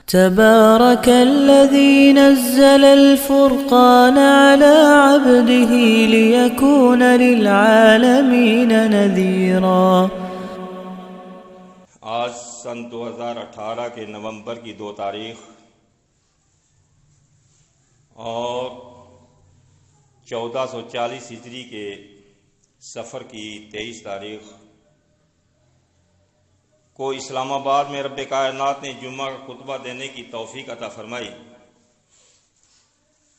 تبارك الذي نزل الفرقان على عبده ليكون للعالمين نذيرا۔ آج سن 2018 کے نومبر کی 2 تاریخ اور 1440 ہجری کے سفر کی 23 تاریخ کو اسلام آباد میں رب کائنات نے جمعہ کا خطبہ دینے کی توفیق عطا فرمائی۔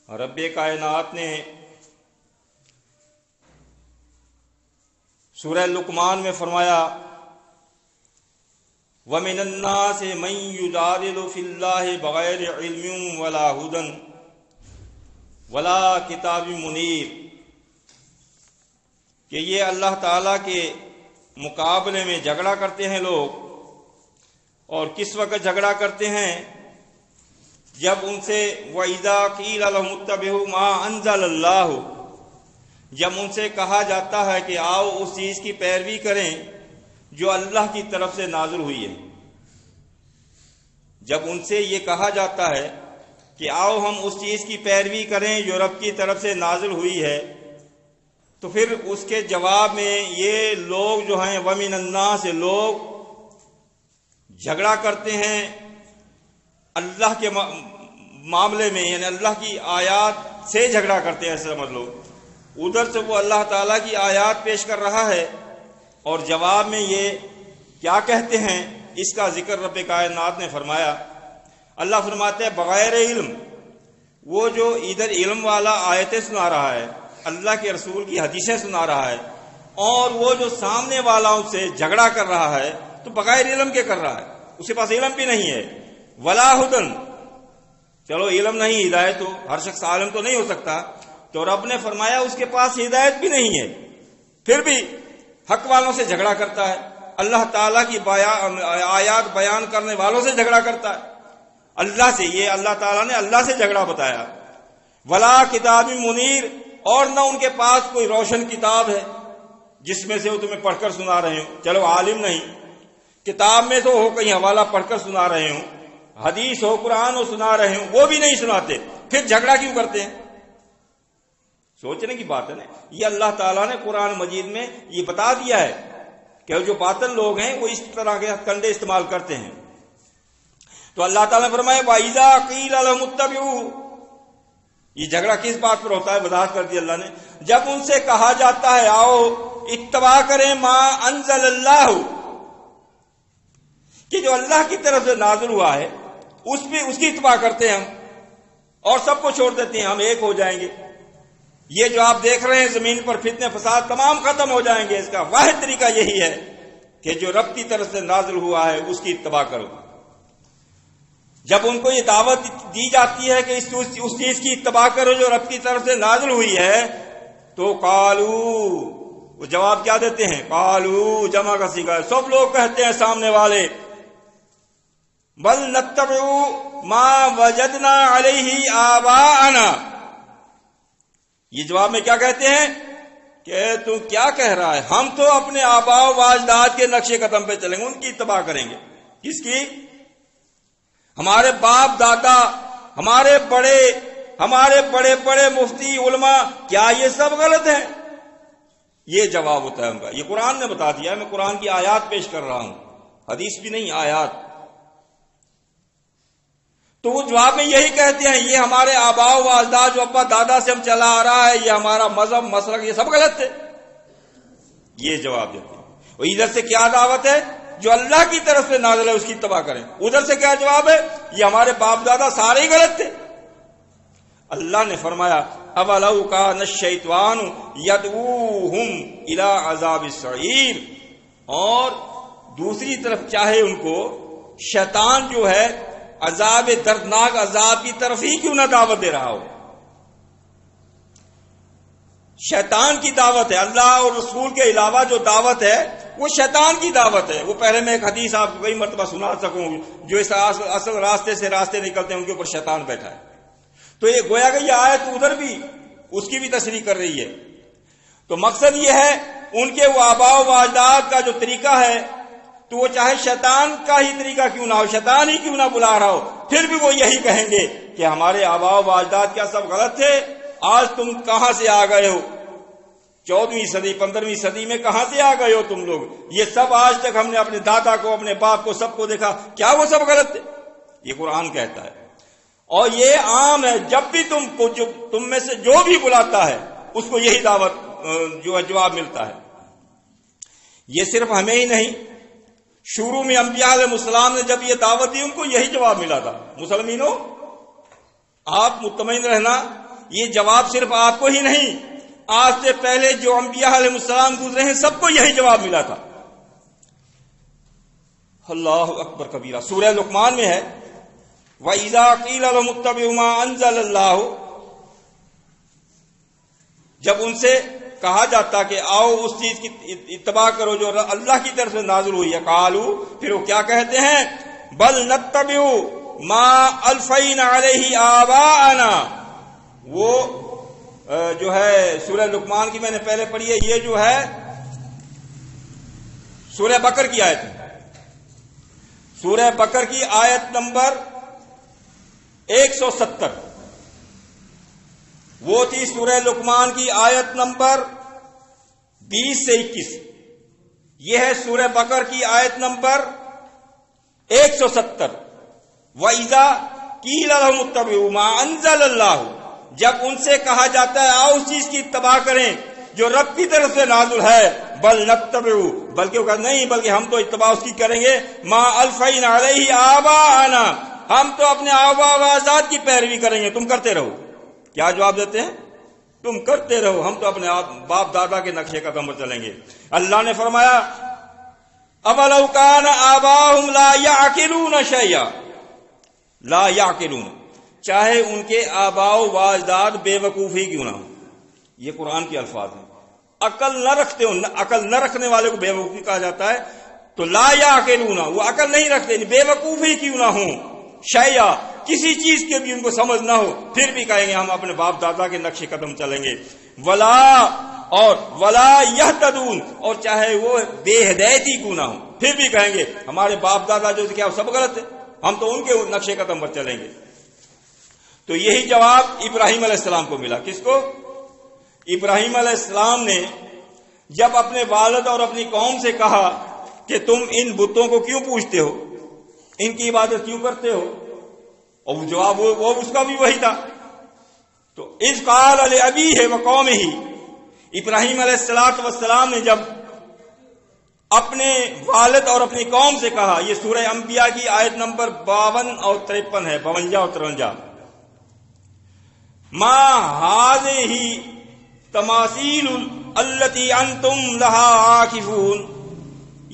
رب کائنات نے سورہ لقمان میں فرمایا وَمِنَ النَّاسِ مَن يُجَادِلُ فِي اللَّهِ بِغَيْرِ عِلْمٍ وَلَا هُدًى وَلَا كِتَابٍ مُنِيرٍ کہ یہ اللہ تعالیٰ کے مقابلے میں جھگڑا کرتے ہیں لوگ، اور کس وقت جھگڑا کرتے ہیں؟ جب ان سے وَإِذَا قِيلَ لَهُمُ اتَّبِعُوا مَا أَنزَلَ اللَّهُ جب ان سے کہا جاتا ہے کہ آؤ اس چیز کی پیروی کریں جو اللہ کی طرف سے نازل ہوئی ہے، جب ان سے یہ کہا جاتا ہے کہ آؤ ہم اس چیز کی پیروی کریں جو رب کی طرف سے نازل ہوئی ہے، تو پھر اس کے جواب میں یہ لوگ جو ہیں وَمِنَ النَّاسِ لوگ جھگڑا کرتے ہیں اللہ کے معاملے میں، یعنی اللہ کی آیات سے جھگڑا کرتے ہیں، ایسا سمجھ لو۔ ادھر سے وہ اللہ تعالیٰ کی آیات پیش کر رہا ہے اور جواب میں یہ کیا کہتے ہیں، اس کا ذکر رب کائنات نے فرمایا۔ اللہ فرماتے ہیں بغیر علم، وہ جو ادھر علم والا آیتیں سنا رہا ہے، اللہ کے رسول کی حدیثیں سنا رہا ہے، اور وہ جو سامنے والاؤں سے جھگڑا کر رہا ہے تو بغیر علم کے کر رہا ہے، اس کے پاس علم بھی نہیں ہے۔ ولا ہدن، چلو علم نہیں، ہدایت تو ہر شخص عالم تو نہیں ہو سکتا، تو رب نے فرمایا اس کے پاس ہدایت بھی نہیں ہے، پھر بھی حق والوں سے جھگڑا کرتا ہے، اللہ تعالیٰ کی آیات بیان کرنے والوں سے جھگڑا کرتا ہے، اللہ سے۔ یہ اللہ تعالیٰ نے اللہ سے جھگڑا بتایا۔ ولا کتاب منیر، اور نہ ان کے پاس کوئی روشن کتاب ہے جس میں سے وہ تمہیں پڑھ کر سنا رہے ہوں۔ چلو عالم نہیں، کتاب میں تو ہو کہیں حوالہ پڑھ کر سنا رہے ہوں، حدیث ہو قرآن ہو سنا رہے ہوں، وہ بھی نہیں سناتے، پھر جھگڑا کیوں کرتے ہیں؟ سوچنے کی بات ہے نا۔ یہ اللہ تعالیٰ نے قرآن مجید میں یہ بتا دیا ہے کہ جو باطل لوگ ہیں وہ اس طرح کے کنڈے استعمال کرتے ہیں۔ تو اللہ تعالیٰ نے فرمایا وَإِذَا قِيلَ لَهُمُ اتَّبِعُوا، یہ جھگڑا کس بات پر ہوتا ہے؟ وضاحت کر دی اللہ نے۔ جب ان سے کہا جاتا ہے آؤ اتباع کریں ما انزل اللہ، کہ جو اللہ کی طرف سے نازل ہوا ہے اس کی اتباع کرتے ہیں ہم، اور سب کو چھوڑ دیتے ہیں، ہم ایک ہو جائیں گے۔ یہ جو آپ دیکھ رہے ہیں زمین پر فتنے فساد تمام ختم ہو جائیں گے، اس کا واحد طریقہ یہی ہے کہ جو رب کی طرف سے نازل ہوا ہے اس کی اتباع کرو۔ جب ان کو یہ دعوت دی جاتی ہے کہ اس چیز کی اتباع کرو جو رب کی طرف سے نازل ہوئی ہے، تو قالو، وہ جواب کیا دیتے ہیں؟ قالو جمع کا صیغہ ہے، سب لوگ کہتے ہیں سامنے والے بل نتبع ما وجدنا علیہ آباءنا، یہ جواب میں کیا کہتے ہیں کہ تو کیا کہہ رہا ہے، ہم تو اپنے آباء و اجداد کے نقش قدم پہ چلیں گے، ان کی اتباع کریں گے۔ کس کی؟ ہمارے باپ دادا، ہمارے بڑے بڑے مفتی علماء، کیا یہ سب غلط ہے؟ یہ جواب ہوتا ہے ان کا۔ یہ قرآن نے بتا دیا ہے، میں قرآن کی آیات پیش کر رہا ہوں، حدیث بھی نہیں، آیات۔ تو وہ جواب میں یہی کہتے ہیں یہ ہمارے آباء و اجداد جو ابا دادا سے ہم چلا آ رہا ہے، یہ ہمارا مذہب مسلک، یہ سب غلط ہے، یہ جواب دیتے ہیں۔ اور ادھر سے کیا دعوت ہے؟ جو اللہ کی طرف سے نازل ہے اس کی اتباع کریں۔ ادھر سے کیا جواب ہے؟ یہ ہمارے باپ دادا سارے ہی غلط تھے۔ اللہ نے فرمایا اَوَلَوْ كَانَ الشَّيْطَانُ يَدْعُوهُمْ إِلَىٰ عَذَابِ السَّعِيرِ، اور دوسری طرف چاہے ان کو شیطان جو ہے عذاب دردناک عذاب کی طرف ہی کیوں نہ دعوت دے رہا ہو۔ شیطان کی دعوت ہے، اللہ اور رسول کے علاوہ جو دعوت ہے وہ شیطان کی دعوت ہے۔ وہ پہلے میں ایک حدیث آپ کو کئی مرتبہ سنا سکوں، جو اس اصل راستے سے راستے نکلتے ہیں ان کے اوپر شیطان بیٹھا ہے۔ تو یہ گویا کہ یہ آیت ادھر بھی اس کی بھی تصریح کر رہی ہے۔ تو مقصد یہ ہے ان کے وہ آباء و اجداد کا جو طریقہ ہے تو وہ چاہے شیطان کا ہی طریقہ کیوں نہ ہو، شیطان ہی کیوں نہ بلا رہا ہو، پھر بھی وہ یہی کہیں گے کہ ہمارے آباء و اجداد کیا سب غلط تھے؟ آج تم کہاں سے آ گئے ہو؟ 14ویں صدی 15ویں صدی میں کہاں سے آ گئے ہو تم لوگ؟ یہ سب آج تک ہم نے اپنے دادا کو، اپنے باپ کو، سب کو دیکھا، کیا وہ سب غلط تھے؟ یہ قرآن کہتا ہے، اور یہ عام ہے، جب بھی تم میں سے جو بھی بلاتا ہے اس کو یہی دعوت جو ہے جواب ملتا ہے۔ یہ صرف ہمیں ہی نہیں، شروع میں انبیاء علیہ السلام نے جب یہ دعوت دی ان کو یہی جواب ملا تھا۔ مسلمانوں، آپ مطمئن رہنا، یہ جواب صرف آپ کو ہی نہیں، آج سے پہلے جو انبیاء علیہ السلام گزرے ہیں سب کو یہی جواب ملا تھا۔ اللہ اکبر کبیرہ، سورہ لقمان میں ہے وَإِذَا قِيلَ لَهُمُ اتَّبِعُوا مَا أَنزَلَ اللَّهُ، جب ان سے کہا جاتا کہ آؤ اس چیز کی اتباع کرو جو اللہ کی طرف سے نازل ہوئی ہے، قالوا، پھر وہ کیا کہتے ہیں؟ بل نتبع ما الفینا علیہ آباءنا، وہ جو ہے سورہ لقمان کی میں نے پہلے پڑھی ہے، یہ جو ہے سورہ بقر کی آیت ہے، سورہ بقر کی آیت نمبر 170، وہ تھی سورہ لقمان کی آیت نمبر 20 سے 21، یہ ہے سورہ بقر کی آیت نمبر 170۔ وَإِذَا قِيلَ لَهُمُ اتَّبِعُوا مَا أَنزَلَ اللَّهُ، جب ان سے کہا جاتا ہے آؤ اس چیز کی اتباع کریں جو رب کی طرف سے نازل ہے، بل نتبعوا، بلکہ وہ کہا نہیں، بلکہ ہم تو اتباع اس کی کریں گے، ما الفینا علیہ آباءنا، ہم تو اپنے آباء و اجداد کی پیروی کریں گے، تم کرتے رہو۔ کیا جواب دیتے ہیں؟ تم کرتے رہو، ہم تو اپنے باپ دادا کے نقشے قدم پر چلیں گے۔ اللہ نے فرمایا اَوَلَوْ كَانَ آبَاؤُهُمْ لَا يَعْقِلُونَ شَيْئًا، لا یعقلون، چاہے ان کے آباء و اجداد بے وقوفی کیوں نہ ہو، یہ قرآن کے الفاظ ہیں، عقل نہ رکھتے ہو، عقل نہ رکھنے والے کو بے وقوفی کہا جاتا ہے، تو لا یعقلون، وہ عقل نہیں رکھتے، بے وقوفی کیوں نہ ہوں، شیئا، کسی چیز کے بھی ان کو سمجھ نہ ہو، پھر بھی کہیں گے ہم اپنے باپ دادا کے نقش قدم چلیں گے، ولا یہتدون، اور چاہے وہ بے ہدایتی کیوں نہ ہو، پھر بھی کہیں گے ہمارے باپ دادا جو کیا سب غلط ہے، ہم تو ان کے نقشے قدم پر چلیں گے۔ تو یہی جواب ابراہیم علیہ السلام کو ملا۔ کس کو؟ ابراہیم علیہ السلام نے جب اپنے والد اور اپنی قوم سے کہا کہ تم ان بتوں کو کیوں پوجتے ہو، ان کی عبادت کیوں کرتے ہو، اور وہ جواب وہ اس کا بھی وہی تھا۔ تو اذ قال لأبیہ وقومہ، ابراہیم علیہ السلام نے جب اپنے والد اور اپنی قوم سے کہا، یہ سورہ انبیاء کی آیت نمبر 52 اور 53 ہے، 52 اور 53، ما ہذہ تماثیل التی انتم لہا عاکفون،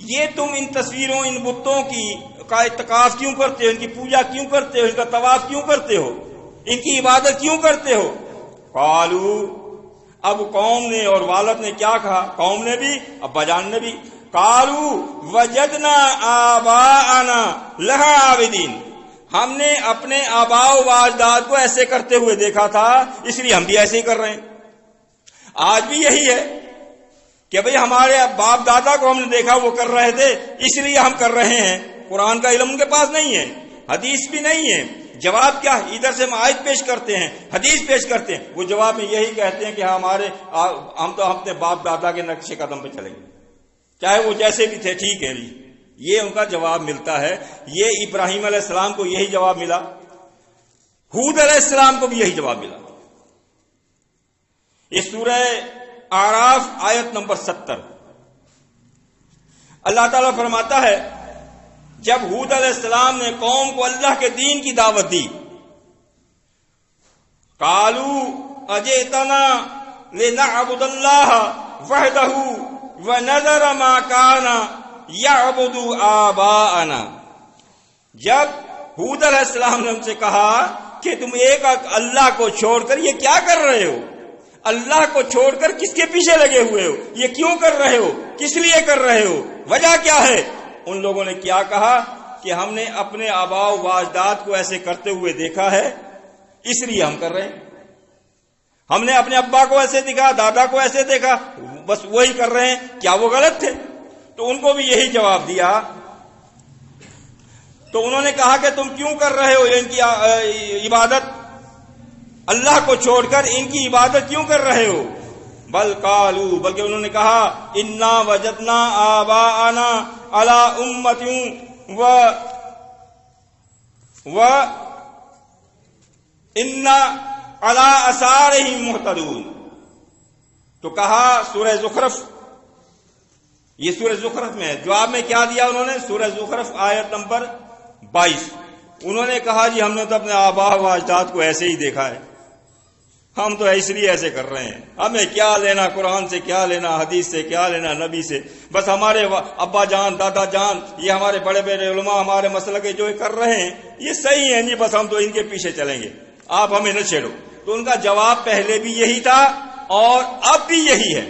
یہ تم ان تصویروں، ان بتوں کی کا اتقاف کیوں کرتے ہو، ان کی پوجا کیوں کرتے ہو، ان کا طواف کیوں کرتے ہو، ان کی عبادت کیوں کرتے ہو؟ قالوا، اب قوم نے اور والد نے کیا کہا، قوم نے بھی ابا جان نے بھی، قالوا وجدنا آباءنا لہا عابدین، ہم نے اپنے آباء و اجداد کو ایسے کرتے ہوئے دیکھا تھا، اس لیے ہم بھی ایسے ہی کر رہے ہیں۔ آج بھی یہی ہے کہ بھئی ہمارے باپ دادا کو ہم نے دیکھا وہ کر رہے تھے اس لیے ہم کر رہے ہیں۔ قرآن کا علم ان کے پاس نہیں ہے، حدیث بھی نہیں ہے، جواب کیا ہے؟ ادھر سے ہم آیت پیش کرتے ہیں، حدیث پیش کرتے ہیں، وہ جواب میں یہی کہتے ہیں کہ ہم تو اپنے باپ دادا کے نقش قدم پہ چلیں گے، چاہے وہ جیسے بھی تھے، ٹھیک ہے جی، یہ ان کا جواب ملتا ہے۔ یہ ابراہیم علیہ السلام کو یہی جواب ملا، ہود علیہ السلام کو بھی یہی جواب ملا۔ اس سورہ اعراف آیت نمبر 70 اللہ تعالیٰ فرماتا ہے جب ہود علیہ السلام نے قوم کو اللہ کے دین کی دعوت دی، قالوا اجئتنا لنعبد اللہ وحدہ ونذر ما کان یعبد آباءنا، جب ہود علیہ السلام نے ان سے کہا کہ تم ایک اللہ کو چھوڑ کر یہ کیا کر رہے ہو، اللہ کو چھوڑ کر کس کے پیچھے لگے ہوئے ہو، یہ کیوں کر رہے ہو، کس لیے کر رہے ہو، وجہ کیا ہے؟ ان لوگوں نے کیا کہا کہ ہم نے اپنے آباء و اجداد کو ایسے کرتے ہوئے دیکھا ہے اس لیے ہم کر رہے ہیں، ہم نے اپنے ابا کو ایسے دیکھا، دادا کو ایسے دیکھا، بس وہی کر رہے ہیں، کیا وہ غلط تھے؟ تو ان کو بھی یہی جواب دیا تو انہوں نے کہا کہ تم کیوں کر رہے ہو ان کی عبادت، اللہ کو چھوڑ کر ان کی عبادت کیوں کر رہے ہو؟ بل قالوا، بلکہ انہوں نے کہا انا وجدنا آباءنا علی امۃ و انا علی آثارہم مہتدون۔ تو کہا سورہ زخرف، یہ سورہ زخرف میں ہے، جواب میں کیا دیا انہوں نے؟ سورہ زخرف آیت نمبر 22، انہوں نے کہا جی ہم نے تو اپنے آباء و اجداد کو ایسے ہی دیکھا ہے، ہم تو اس لیے ایسے کر رہے ہیں، ہمیں کیا لینا قرآن سے، کیا لینا حدیث سے، کیا لینا نبی سے، بس ہمارے ابا جان دادا جان یہ ہمارے بڑے بڑے علماء ہمارے مسئلے کے جو کر رہے ہیں یہ صحیح ہیں جی، بس ہم تو ان کے پیچھے چلیں گے، آپ ہمیں نہ چھیڑو۔ تو ان کا جواب پہلے بھی یہی تھا اور اب بھی یہی ہے،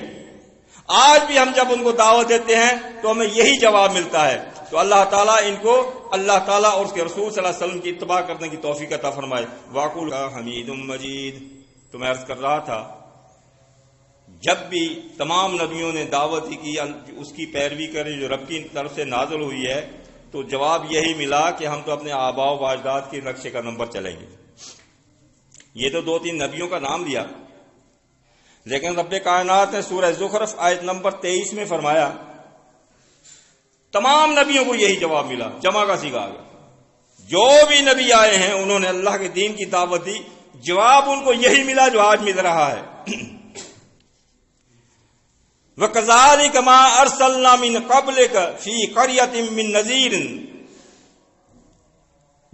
آج بھی ہم جب ان کو دعوت دیتے ہیں تو ہمیں یہی جواب ملتا ہے۔ تو اللہ تعالیٰ ان کو، اللہ تعالیٰ اور اس کے رسول صلی اللہ علیہ وسلم کی اتباع کرنے کی توفیق عطا فرمائے۔ واقول حمید مجید۔ تو میں عرض کر رہا تھا جب بھی تمام نبیوں نے دعوت کی اس کی پیروی کریں جو رب کی طرف سے نازل ہوئی ہے، تو جواب یہی ملا کہ ہم تو اپنے آباء و اجداد کے نقشے کا نمبر چلیں گے۔ یہ تو 2-3 نبیوں کا نام لیا، لیکن رب کائنات نے سورہ زخرف آیت نمبر 23 میں فرمایا تمام نبیوں کو یہی جواب ملا، جمع کا صیغہ آ گیا، جو بھی نبی آئے ہیں انہوں نے اللہ کے دین کی دعوت دی، جواب ان کو یہی ملا جو آج مل رہا ہے۔ وَكَذَلِكَ مَا أَرْسَلْنَا مِن قَبْلِكَ فِي قَرْيَةٍ مِّن نَذِيرٍ،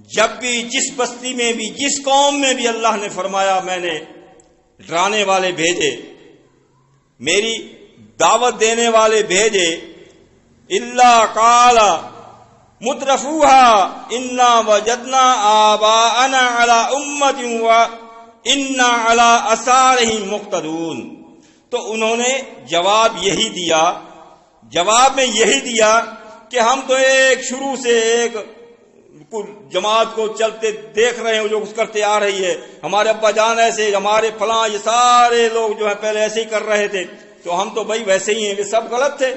جب بھی جس بستی میں بھی جس قوم میں بھی اللہ نے فرمایا میں نے ڈرانے والے بھیجے، میری دعوت دینے والے بھیجے، الا قال مترفوها انا وجدنا آباءنا على امۃ وانا على آثارہم مقتدون۔ تو انہوں نے جواب یہی دیا، جواب میں یہی دیا کہ ہم تو ایک شروع سے ایک جماعت کو چلتے دیکھ رہے ہیں جو کچھ کرتے آ رہی ہے، ہمارے ابا جان ایسے، ہمارے فلاں، یہ سارے لوگ جو ہے پہلے ایسے ہی کر رہے تھے، تو ہم تو بھائی ویسے ہی ہیں، یہ سب غلط تھے،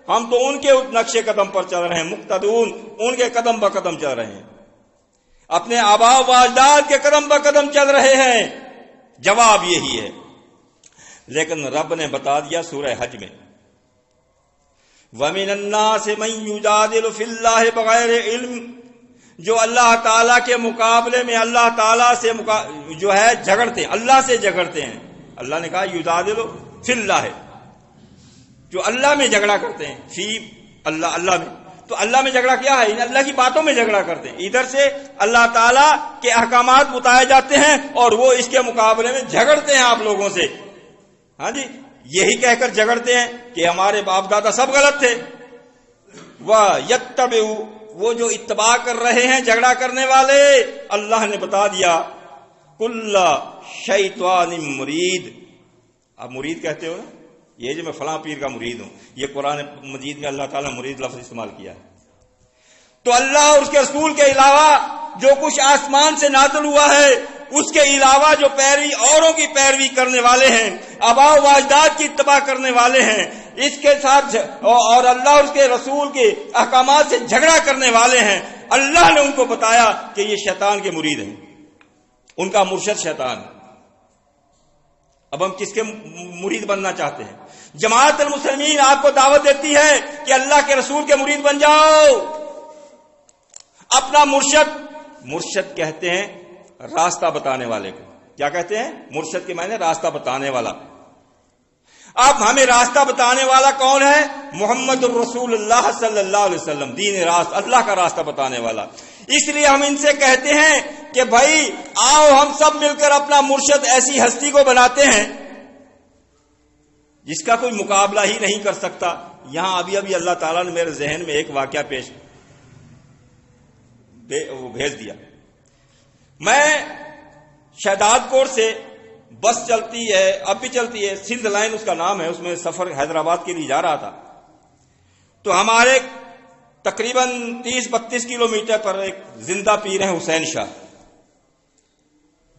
ہم تو ان کے نقشے قدم پر چل رہے ہیں، مقتدون، ان کے قدم بہ قدم چل رہے ہیں، اپنے آباء و اجداد کے قدم بہ قدم چل رہے ہیں۔ جواب یہی ہے، لیکن رب نے بتا دیا سورہ حج میں وَمِنَ النَّاسِ مَن يُجَادِلُ فِي اللَّهِ بِغَيْرِ عِلْمٍ، جو اللہ تعالیٰ کے مقابلے میں اللہ تعالیٰ سے جو ہے جھگڑتے ہیں، اللہ سے جھگڑتے ہیں۔ اللہ نے کہا یجادل فی اللہ، جو اللہ میں جھگڑا کرتے ہیں، فی اللہ، اللہ میں، تو اللہ میں جھگڑا کیا ہے؟ اللہ کی باتوں میں جھگڑا کرتے ہیں، ادھر سے اللہ تعالیٰ کے احکامات بتائے جاتے ہیں اور وہ اس کے مقابلے میں جھگڑتے ہیں آپ لوگوں سے، ہاں جی، یہی کہہ کر جھگڑتے ہیں کہ ہمارے باپ دادا سب غلط تھے۔ وَيَتَّبِعُ، وہ جو اتباع کر رہے ہیں جھگڑا کرنے والے، اللہ نے بتا دیا کُلَّ شَیْطَانٍ مُرِیدٍ۔ آپ مرید کہتے ہو نا، یہ جو میں فلاں پیر کا مرید ہوں، یہ قرآن مجید میں اللہ تعالیٰ مرید لفظ استعمال کیا ہے۔ تو اللہ اور اس کے رسول کے علاوہ جو کچھ آسمان سے نازل ہوا ہے، اس کے علاوہ جو پیروی، اوروں کی پیروی کرنے والے ہیں، آباء و اجداد کی اتباع کرنے والے ہیں، اس کے ساتھ اور اللہ اور اس کے رسول کے احکامات سے جھگڑا کرنے والے ہیں، اللہ نے ان کو بتایا کہ یہ شیطان کے مرید ہیں، ان کا مرشد شیطان ہے۔ اب ہم کس کے مرید بننا چاہتے ہیں؟ جماعت المسلمین آپ کو دعوت دیتی ہے کہ اللہ کے رسول کے مرید بن جاؤ، اپنا مرشد کہتے ہیں راستہ بتانے والے کو، کیا کہتے ہیں؟ مرشد کے معنی راستہ بتانے والا۔ اب ہمیں راستہ بتانے والا کون ہے؟ محمد الرسول اللہ صلی اللہ علیہ وسلم، دین راست، اللہ کا راستہ بتانے والا۔ اس لیے ہم ان سے کہتے ہیں کہ بھائی آؤ ہم سب مل کر اپنا مرشد ایسی ہستی کو بناتے ہیں جس کا کوئی مقابلہ ہی نہیں کر سکتا۔ یہاں ابھی اللہ تعالیٰ نے میرے ذہن میں ایک واقعہ بھیج دیا۔ میں شہداد کوٹ سے بس چلتی ہے، اب بھی چلتی ہے، سندھ لائن اس کا نام ہے، اس میں سفر حیدرآباد کے لیے جا رہا تھا، تو ہمارے تقریباً 30-32 کلومیٹر پر ایک زندہ پیر ہیں حسین شاہ،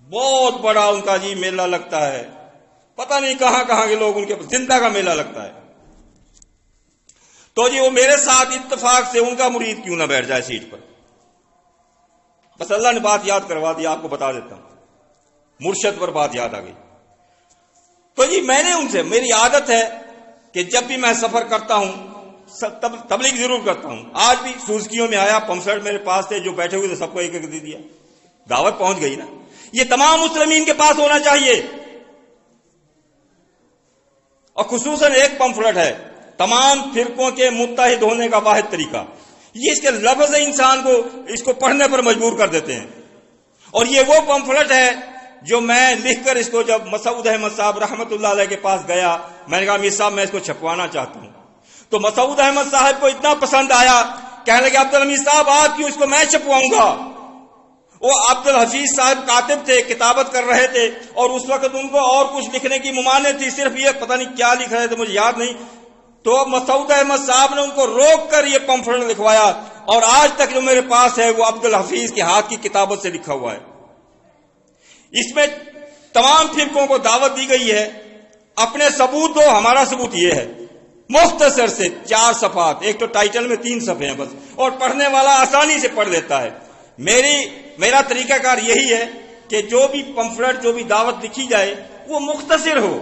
بہت بڑا ان کا جی میلہ لگتا ہے، پتہ نہیں کہاں کہاں کے لوگ ان کے زندہ کا میلہ لگتا ہے۔ تو جی وہ میرے ساتھ اتفاق سے ان کا مرید کیوں نہ بیٹھ جائے سیٹ پر، بس اللہ نے بات یاد کروا دی، آپ کو بتا دیتا ہوں، مرشد پر بات یاد آ گئی۔ تو جی میں نے ان سے، میری عادت ہے کہ جب بھی میں سفر کرتا ہوں تبلیغ ضرور کرتا ہوں۔ آج بھی سوزکیوں میں آیا، پمفلیٹ میرے پاس تھے، جو بیٹھے ہوئے تھے سب کو ایک ایک دے دیا، دعوت پہنچ گئی نا۔ یہ تمام مسلمین کے پاس ہونا چاہیے، اور خصوصاً ایک پمفلٹ ہے تمام فرقوں کے متحد ہونے کا واحد طریقہ، یہ اس کے لفظ انسان کو اس کو پڑھنے پر مجبور کر دیتے ہیں۔ اور یہ وہ پمفلٹ ہے جو میں لکھ کر اس کو جب مسعود احمد صاحب رحمت اللہ علیہ کے پاس گیا، میں نے کہا میر صاحب میں اس کو چھپوانا چاہتا ہوں، تو مسعود احمد صاحب کو اتنا پسند آیا، کہنے لگے عبدالحمید صاحب آپ کیوں، اس کو میں چھپواؤں گا۔ وہ عبدالحفیظ صاحب کاتب تھے، کتابت کر رہے تھے، اور اس وقت ان کو اور کچھ لکھنے کی ممانعت تھی، صرف یہ پتہ نہیں کیا لکھ رہے تھے مجھے یاد نہیں۔ تو مسعود احمد صاحب نے ان کو روک کر یہ پمفلٹ لکھوایا، اور آج تک جو میرے پاس ہے وہ عبدالحفیظ کے ہاتھ کی کتابت سے لکھا ہوا ہے۔ اس میں تمام فرقوں کو دعوت دی گئی ہے، اپنے ثبوت دو۔ ہمارا ثبوت یہ ہے، مختصر سے 4 صفحات، ایک تو ٹائٹل میں 3 صفحے ہیں بس، اور پڑھنے والا آسانی سے پڑھ لیتا ہے۔ میرا طریقہ کار یہی ہے کہ جو بھی پمفلٹ، جو بھی دعوت لکھی جائے وہ مختصر ہو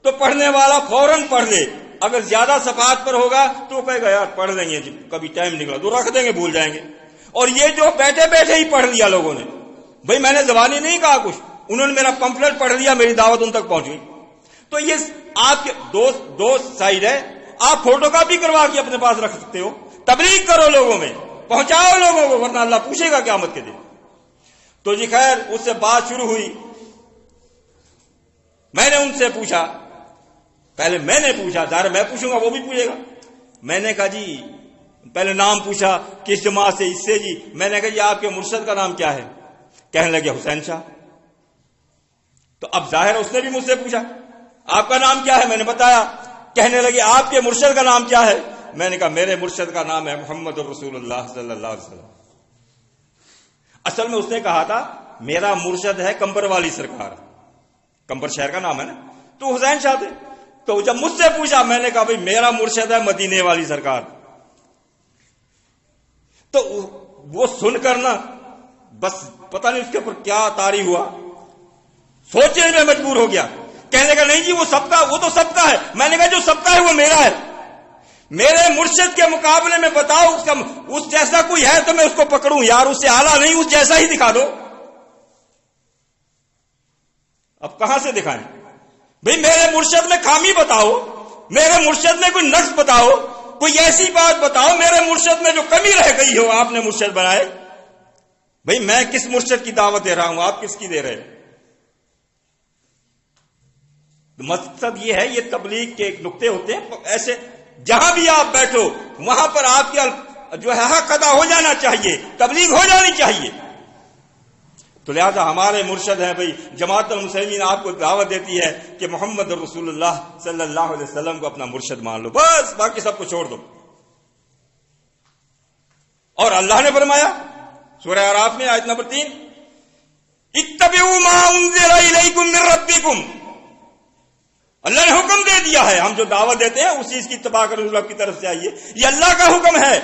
تو پڑھنے والا فوراً پڑھ لے۔ اگر زیادہ صفحات پر ہوگا تو کہے گا یار پڑھ لیں گے، کبھی ٹائم نکلا تو رکھ دیں گے، بھول جائیں گے۔ اور یہ جو بیٹھے بیٹھے ہی پڑھ لیا لوگوں نے، بھئی میں نے زبانی نہیں کہا کچھ، انہوں نے میرا پمفلٹ پڑھ لیا، میری دعوت ان تک پہنچ گئی۔ تو یہ آپ کے دو سائڈ ہے، آپ فوٹو کاپی کروا کے اپنے پاس رکھ سکتے ہو، تبلیغ کرو لوگوں میں، پہنچاؤ لوگوں کو، ورنہ اللہ پوچھے گا قیامت کے دن۔ تو جی خیر اس سے بات شروع ہوئی، میں نے ان سے پوچھا، پہلے میں نے پوچھا، ظاہر میں پوچھوں گا وہ بھی پوچھے گا۔ میں نے کہا جی پہلے نام پوچھا، کس جماعت سے، اس سے جی۔ میں نے کہا جی آپ کے مرشد کا نام کیا ہے؟ کہنے لگے حسین شاہ۔ تو اب ظاہر اس نے بھی مجھ سے پوچھا آپ کا نام کیا ہے، میں نے بتایا۔ کہنے لگے آپ کے مرشد کا نام کیا ہے؟ میں نے کہا میرے مرشد کا نام ہے محمد رسول اللہ صلی اللہ علیہ وسلم۔ اصل میں اس نے کہا تھا میرا مرشد ہے کمبر والی سرکار، کمبر شہر کا نام ہے نا، تو حسین شاہ تھے۔ تو جب مجھ سے پوچھا میں نے کہا بھئی میرا مرشد ہے مدینے والی سرکار۔ تو وہ سن کر نا بس پتہ نہیں اس کے اوپر کیا طاری ہوا، سوچنے میں مجبور ہو گیا۔ کہنے لگا نہیں جی وہ سب کا، وہ تو سب کا ہے۔ میں نے کہا جو سب کا ہے وہ میرا ہے، میرے مرشد کے مقابلے میں بتاؤ اس جیسا کوئی ہے تو میں اس کو پکڑوں، یار اس سے اعلیٰ نہیں، اس جیسا ہی دکھا دو۔ اب کہاں سے دکھائیں بھئی؟ میرے مرشد میں خامی بتاؤ، میرے مرشد میں کوئی نقص بتاؤ، کوئی ایسی بات بتاؤ میرے مرشد میں جو کمی رہ گئی ہو، آپ نے مرشد بنائے۔ بھئی میں کس مرشد کی دعوت دے رہا ہوں، آپ کس کی دے رہے ہیں؟ مقصد یہ ہے، یہ تبلیغ کے ایک نقطے ہوتے ہیں ایسے، جہاں بھی آپ بیٹھو وہاں پر آپ کی جو ہے حق ادا ہو جانا چاہیے، تبلیغ ہو جانی چاہیے۔ تو لہذا ہمارے مرشد ہیں بھئی، جماعت المسلمین آپ کو دعوت دیتی ہے کہ محمد رسول اللہ صلی اللہ علیہ وسلم کو اپنا مرشد مان لو، بس باقی سب کو چھوڑ دو۔ اور اللہ نے فرمایا سورہ اعراف میں آیت نمبر 3، اتبعوا ما انزل الیکم من ربکم، اللہ نے حکم دے دیا ہے، ہم جو دعوت دیتے ہیں اس چیز کی اتباع کرو، اللہ کی طرف سے آئیے، یہ اللہ کا حکم ہے۔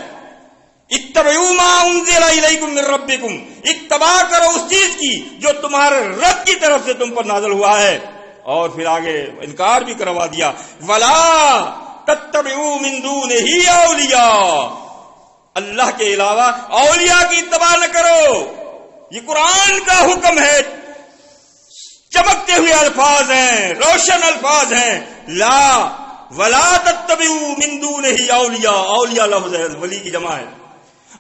اتبعوا ما انزل الیکم من ربکم، اتباع کرو اس چیز کی جو تمہارے رب کی طرف سے تم پر نازل ہوا ہے۔ اور پھر آگے انکار بھی کروا دیا، ولا تتبعوا من دونہ اولیاء، اللہ کے علاوہ اولیاء کی اتباع نہ کرو۔ یہ قرآن کا حکم ہے، چمکتے ہوئے الفاظ ہیں، روشن الفاظ ہیں، لا ولا تتبعوا من دونہ اولیاء، اولیاء لفظ ہے، ولی کی جمع ہے۔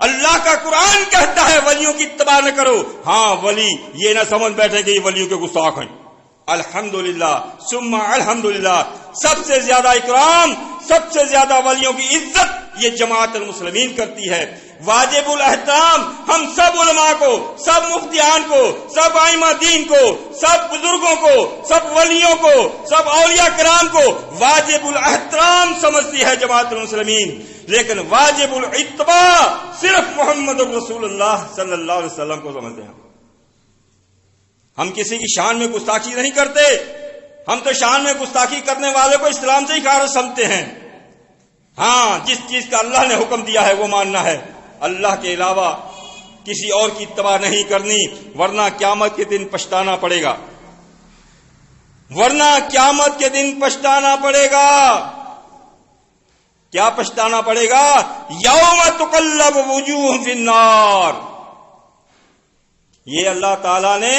اللہ کا قرآن کہتا ہے ولیوں کی اتباع نہ کرو۔ ہاں ولی یہ نہ سمجھ بیٹھے کہ یہ ولیوں کے گستاخ ہیں، الحمدللہ ثم الحمدللہ، سب سے زیادہ اکرام، سب سے زیادہ ولیوں کی عزت یہ جماعت المسلمین کرتی ہے۔ واجب الاحترام ہم سب علماء کو، سب مفتیان کو، سب ائمہ دین کو، سب بزرگوں کو، سب ولیوں کو، سب اولیاء کرام کو واجب الاحترام سمجھتی ہے جماعت المسلمین، لیکن واجب الاتباع صرف محمد رسول اللہ صلی اللہ علیہ وسلم کو سمجھتے ہیں۔ ہم کسی کی شان میں گستاخی نہیں کرتے، ہم تو شان میں گستاخی کرنے والے کو اسلام سے ہی خارج سمجھتے ہیں۔ ہاں جس چیز کا اللہ نے حکم دیا ہے وہ ماننا ہے، اللہ کے علاوہ کسی اور کی اتباع نہیں کرنی، ورنہ قیامت کے دن پچھتانا پڑے گا، ورنہ قیامت کے دن پچھتانا پڑے گا۔ کیا پچھتانا پڑے گا؟ یوم تقلب وجوہ فی النار۔ یہ اللہ تعالی نے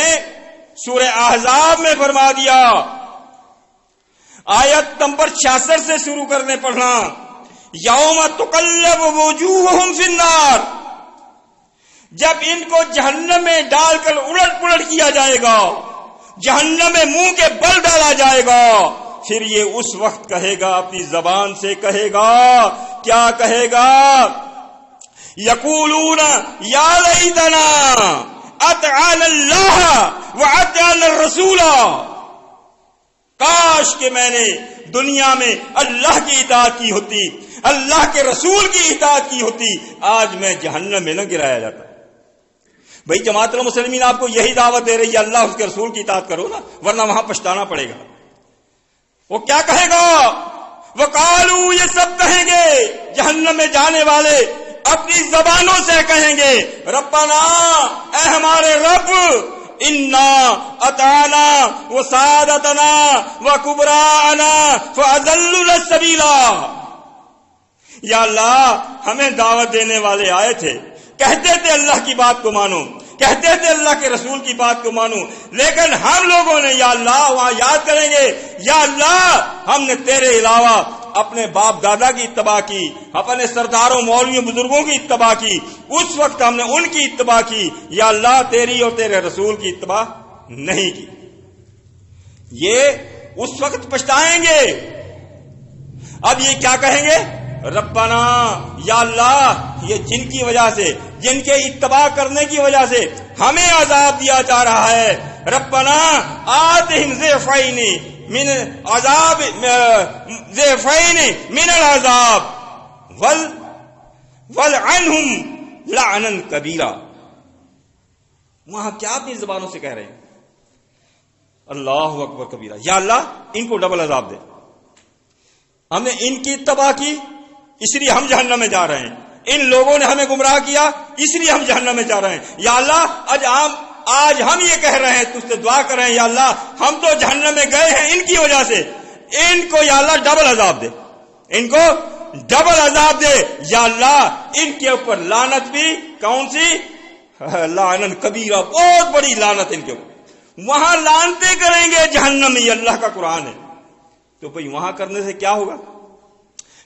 سورہ احزاب میں فرما دیا، آیت نمبر 66 سے شروع کرنے پڑھنا، یوم تقلب وجوہہم فی النار، جب ان کو جہنم میں ڈال کر الٹ پلٹ کیا جائے گا، جہنم میں منہ کے بل ڈالا جائے گا، پھر یہ اس وقت کہے گا، اپنی زبان سے کہے گا، کیا کہے گا؟ یقولون یا لیتنا اطعنا اللہ واطعنا الرسول، کاش کہ میں نے دنیا میں اللہ کی اطاعت کی ہوتی، اللہ کے رسول کی اطاعت کی ہوتی، آج میں جہنم میں نہ گرایا جاتا۔ بھئی جماعت المسلمین آپ کو یہی دعوت دے رہی ہے، اللہ اس کے رسول کی اطاعت کرو نا، ورنہ وہاں پچھتانا پڑے گا۔ وہ کیا کہے گا؟ وقالو، یہ سب کہیں گے جہنم میں جانے والے، اپنی زبانوں سے کہیں گے، ربنا، اے ہمارے رب، انا اطعنا وسادتنا وکبراءنا فاضلونا السبیلا، یا اللہ ہمیں دعوت دینے والے آئے تھے، کہتے تھے اللہ کی بات کو مانو، کہتے تھے اللہ کے رسول کی بات کو مانو، لیکن ہم لوگوں نے یا اللہ وہاں یاد کریں گے، یا اللہ ہم نے تیرے علاوہ اپنے باپ دادا کی اتباع کی، اپنے سرداروں مولویوں بزرگوں کی اتباع کی، اس وقت ہم نے ان کی اتباع کی، یا اللہ تیری اور تیرے رسول کی اتباع نہیں کی۔ یہ اس وقت پچھتائیں گے۔ اب یہ کیا کہیں گے؟ ربنا، یا اللہ یہ جن کی وجہ سے، جن کے اتباع کرنے کی وجہ سے ہمیں عذاب دیا جا رہا ہے، ربنا آتہم ضعفین من عذاب، ضعفین من العذاب ولعنہم لعنا کبیرا۔ وہاں کیا اپنی زبانوں سے کہہ رہے ہیں؟ اللہ اکبر کبیرہ، یا اللہ ان کو ڈبل عذاب دے، ہم نے ان کی اتباع کی اس لیے ہم جہنم میں جا رہے ہیں، ان لوگوں نے ہمیں گمراہ کیا اس لیے ہم جہنم میں جا رہے ہیں، یا اللہ آج ہم یہ کہہ رہے ہیں، تجھ سے دعا کر رہے ہیں، یا اللہ ہم تو جہنم میں گئے ہیں ان کی وجہ سے، ان کو یا اللہ ڈبل عذاب دے، ان کو ڈبل عذاب دے، یا اللہ ان کے اوپر لعنت بھی، کون سی؟ لعنت کبیرہ، بہت بڑی لعنت ان کے اوپر، وہاں لعنتیں کریں گے جہنم میں، یہ اللہ کا قرآن ہے۔ تو بھئی وہاں کرنے سے کیا ہوگا؟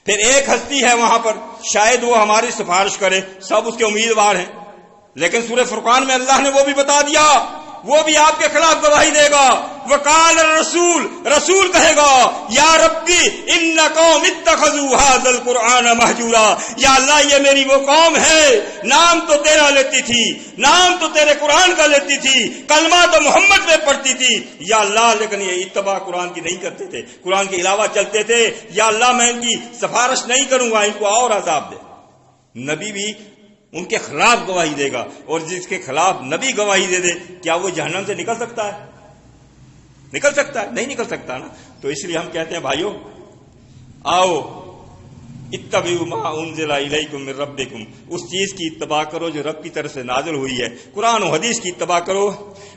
پھر ایک ہستی ہے وہاں پر، شاید وہ ہماری سفارش کرے، سب اس کے امیدوار ہیں، لیکن سورہ فرقان میں اللہ نے وہ بھی بتا دیا، وہ بھی آپ کے خلاف گواہی دے گا۔ وقال الرسول، رسول کہے گا، یا ربی ان قوم اتخذوا هذا القرآن مہجورا، یا اللہ یہ میری وہ قوم ہے، نام تو تیرا لیتی تھی، نام تو تیرے قرآن کا لیتی تھی، کلمہ تو محمد میں پڑھتی تھی، یا اللہ لیکن یہ اتباع قرآن کی نہیں کرتے تھے، قرآن کے علاوہ چلتے تھے، یا اللہ میں ان کی سفارش نہیں کروں گا، ان کو اور عذاب دے۔ نبی بھی ان کے خلاف گواہی دے گا، اور جس کے خلاف نبی گواہی دے دے، کیا وہ جہنم سے نکل سکتا ہے؟ نکل سکتا ہے؟ نہیں نکل سکتا نا۔ تو اس لیے ہم کہتے ہیں بھائیو، آؤ اتبعوا ما انزل الیکم من ربکم، اس چیز کی اتباع کرو جو رب کی طرف سے نازل ہوئی ہے، قرآن و حدیث کی اتباع کرو،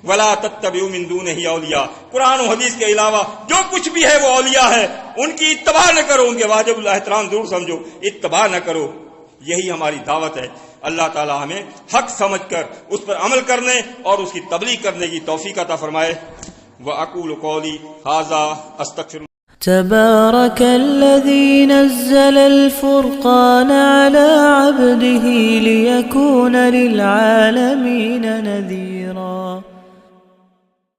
ولا تتبعوا من دونہ اولیاء، قرآن و حدیث کے علاوہ جو کچھ بھی ہے وہ اولیاء ہے، ان کی اتباع نہ کرو، ان کے واجب الاحترام ضرور سمجھو، اتباع نہ کرو۔ یہی ہماری دعوت ہے۔ اللہ تعالی ہمیں حق سمجھ کر اس پر عمل کرنے اور اس کی تبلیغ کرنے کی توفیق عطا فرمائے۔ وَأَقُولُ قَوْلِي هَذَا أَسْتَغْفِرُ تبارك الذي نزل الفرقان على عبده ليكون للعالمين نذيرا